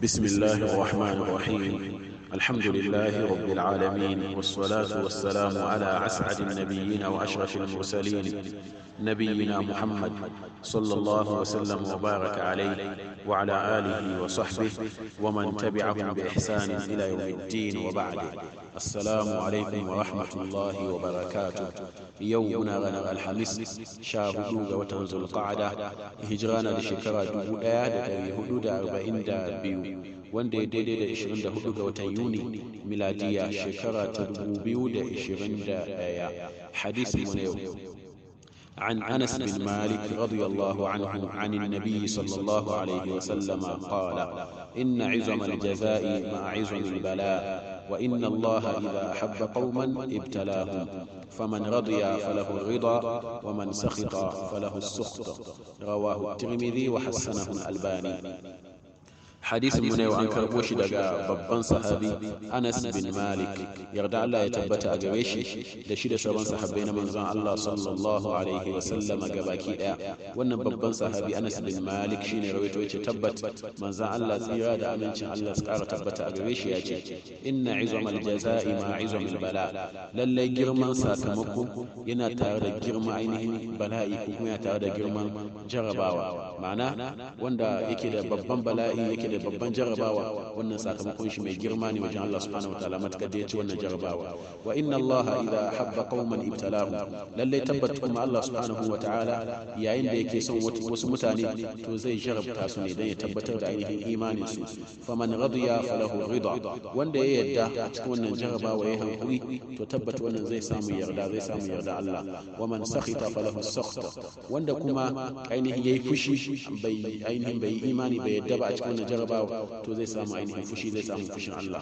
بسم الله الرحمن الرحيم. الحمد لله رب العالمين، والصلاة والسلام على أسعد النبيين وأشرف المرسلين نبينا محمد صلى الله وسلم وبارك عليه وعلى آله وصحبه ومن تبعهم بإحسان إلى يوم الدين، وبعد. السلام عليكم ورحمة الله وبركاته. يومنا غنى الحميس شاهدوا وتنزل القعدة هجرانا لشكرا دبودا يهدود 42 wanda ya daidai da 24 ga watan Yuni miladiya shekara ta 2021. Hadisi mu na yau عن أنس بن مالك رضي الله عنه عن النبي صلى الله عليه وسلم قال: إن عظم الجزاء مع عظم البلاء، وإن الله إذا أحب قوما ابتلاهم، فمن رضي فله الرضا ومن سخط فله السخط. رواه الترمذي وحسنه الألباني. hadisin mu ne an karbo shi daga babban sahabi Anas bin Malik, yarda Allah ya tabbata a gare shi da shi da sauran sahabbai na manzon Allah sallallahu alaihi wa sallam gabaki daya. Wannan babban sahabi Anas bin Malik shine rawaito yace tabbat manzon Allah tsira da amincin Allah su kara tabbata a gare shi yace: inna izamal jazaa'i ma izamil bala, lalle girman sakamako yana tare da girma ainihin bala'i, ko kuma yana tare da girman jarabawa. Ma'ana wanda yake da babban bala'i, yake da babban jarabawa, wannan sakamakon shi mai girma ne wajen Allah subhanahu wataala matakar da ya ci wannan jarabawa. Wa inna Allah idha habba qauman ibtalahum, lalle tabbat kuma Allah subhanahu wataala yayin da yake son wasu mutane to zai jarabta su ne dan ya tabbatar da ainihin imanin su. Faman radiya falahu rida, wanda ya yarda a cikin wannan jarabawa ya hankuri to tabbat wannan zai samu yarda Allah. Wa man sakhita falahu sakhta, wanda kuma ainihin yayi fushi bai imani bai yarda ba a cikin wannan jarabawa to zai samu ainihin fushi, zai samu fushin Allah.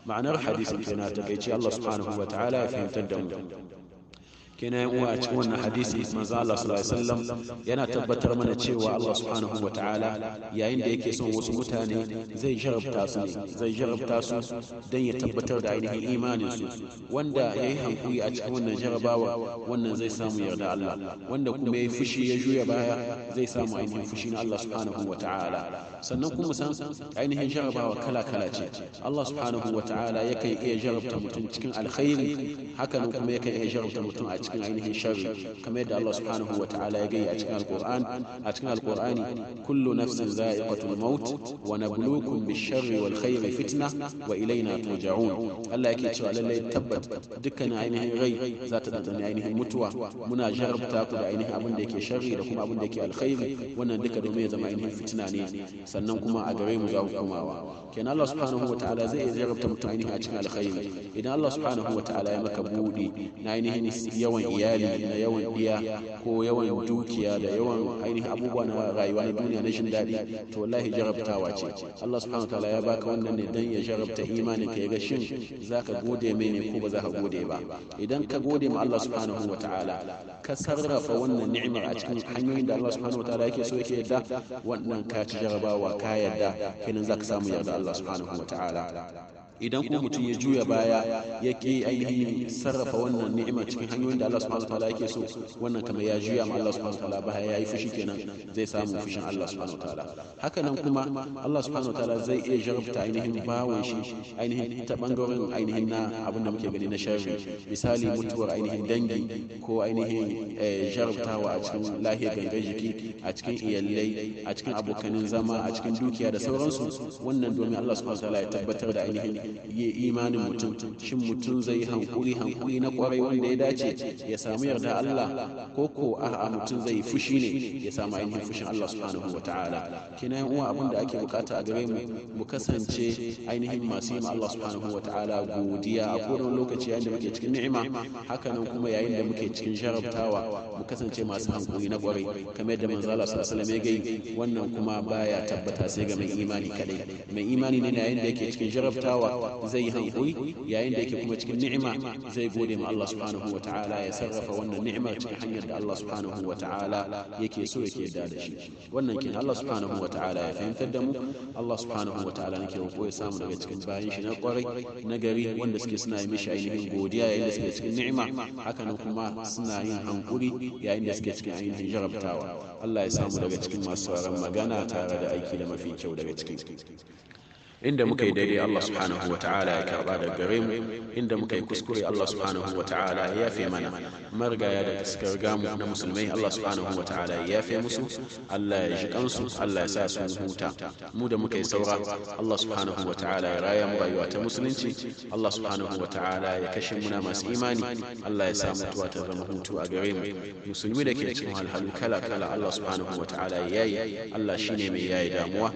Ma'anar hadisin kenan takeici Allah subhanahu wa ta'ala ya fahimtar da mu. kenan uwa a cikin wannan hadisi manzo Allah sallallahu alaihi wasallam yana tabbatar mana cewa Allah subhanahu wa ta'ala yayin da yake son wasu mutane zai jarabta su dan ya tabbatar da ainihin imanin su. Wanda yayi hankuri a cikin wannan jarabawa, wannan zai samu yarda Allah. Wanda kuma yayi fushi ya juya baya, zai samu ainihin fushi na Allah subhanahu wa ta'ala. Sannan kuma san ainihin jarabawa kala ce. Allah subhanahu wa ta'ala yakan iya jarabta mutum cikin alkhairi, hakanan kuma yakan iya jarabta mutum a cikin ainihin sharri, kamar yadda Allah subhanahu wa ta'ala ya gaya a cikin alqur'ani kullu nafsin za'iqatul maut wa nabluukum bish-sharri wal khairi fitna wa ilayna turja'un. Allah yake cewa lallai tabbat dukkan ainihin rai za ta dandana ainihin mutuwa, muna jarabta ku da ainihin abin da yake sharri da kuma abin da yake alkhairi, wannan duka domin ya zama ainihin fitina ne, sannan kuma a gare mu za ku komawa. kenan Allah subhanahu wa ta'ala zai jarabta mutum ainihin a cikin alkhairi. Idan Allah subhanahu wa ta'ala ya maka buɗi na ainihin yawan iyali, na yawan diya, ko yawan dukiya, da yawan ainihin abubuwa na rayuwa na duniya na jin daɗi, to wallahi jarabtawa ce. Allah subhanahu wataala ya baka wannan ne dan ya jarabta imanin ka, ya ga shin zaka gode mai ne ko ba za ka gode ba. Idan ka gode ma Allah subhanahu wataala, ka sarrafa wannan ni'imar a cikin hanyoyin da Allah subhanahu wataala yake so yake yadda, wannan ka ci jarabawa, ka yadda, kenan zaka samu yarda Allah subhanahu wataala. Idan kuma mutum ya juya baya yake ainihin sarrafa wannan ni'ima cikin hanyoyin da Allah subhanahu wataala yake so, wannan kamar ya juya ma Allah subhanahu wataala baya, yayi fushi, kenan zai samu fushin Allah subhanahu wataala. Haka nan kuma Allah subhanahu wataala zai iya jarabta ainihin bawon shi ainihin ta bangaren ainihin na abin da muke gani na sharri, misali mutuwar ainihin dangi, ko ainihin jarabtawa a cikin lahiyar gangar jiki, a cikin iyalai, a cikin abokanin zama, a cikin dukiya da sauransu. Wannan domin Allah subhanahu wataala ya tabbatar da ainihin yi imanin mutum, shin mutum zai hankuri na kwarai wanda ya dace ya samu yarda Allah, ko a'a mutum zai fushi ne ya samu ainihin fushin Allah subhanahu wa ta'ala. Kina yan uwa, abin da ake bukata a gare mu kasance ainihin masu yi ma Allah subhanahu wa ta'ala godiya a kowane lokaci yayin da muke cikin ni'ima, hakanan kuma yayin da muke cikin jarabtawa mu kasance masu hankuri na kwarai, kamar yadda manzo Allah sallallahu alaihi wasallam ya gai. Wannan kuma baya tabbata sai ga mai imani kadai. Mai imani ne yayin da yake cikin jarabtawa zai yi hankuri, yayin da yake kuma cikin ni'ima zai gode ma Allah subhanahu wa ta'ala, ya sarrafa wannan ni'imar cikin hanyar da Allah subhanahu wa ta'ala yake so yake yarda da shi. Wannan kenan Allah subhanahu wa ta'ala ya fahimtar da mu. Allah subhanahu wa ta'ala nake roƙo ya samu daga cikin bayin shi na kwarai na gari, wanda suke suna yi mishi ainihin godiya yayin da suke cikin ni'ima, hakanan kuma suna yin hankuri yayin da suke cikin ainihin jarabtawa. Allah ya samu daga cikin masu sauraron magana tare da aiki da mafi kyau daga cikin inda muka yi daidai Allah subhanahu wa ta'ala ya karba da gare mu, inda muka yi kuskure Allah subhanahu wa ta'ala ya yafe mana. Marigaya da suka riga mu na musulmai Allah subhanahu wa ta'ala ya yafe musu, Allah ya ji kansu, Allah ya sa su huta. Mu da muka yi saura Allah subhanahu wa ta'ala ya raya mu rayuwa ta musulunci, Allah subhanahu wa ta'ala ya kashe muna masu imani, Allah ya sa mutuwa ta zama hutu a gare mu. Musulmi da ke cikin halhalu kala kala Allah subhanahu wa ta'ala ya yayi, Allah shine mai yayi damuwa.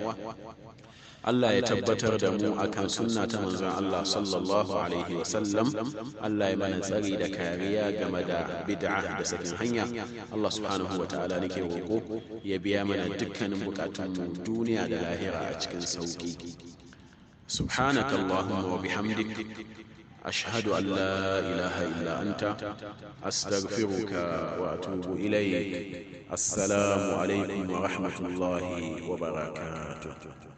Allah ya tabbatar da mu akan sunna ta manzon Allah sallallahu alaihi wa sallam. Allah ya mana tsari da kariya game da bid'a da sakin hanya. Allah subhanahu wa ta'ala nake roƙo ya biya mana dukkanin bukatun mu duniya da lahira a cikin sauki. Subhanaka Allahumma wa bihamdik ashhadu an la ilaha illa anta astaghfiruka wa atubu ilayk. Assalamu alaikum wa rahmatullahi wa barakatuh.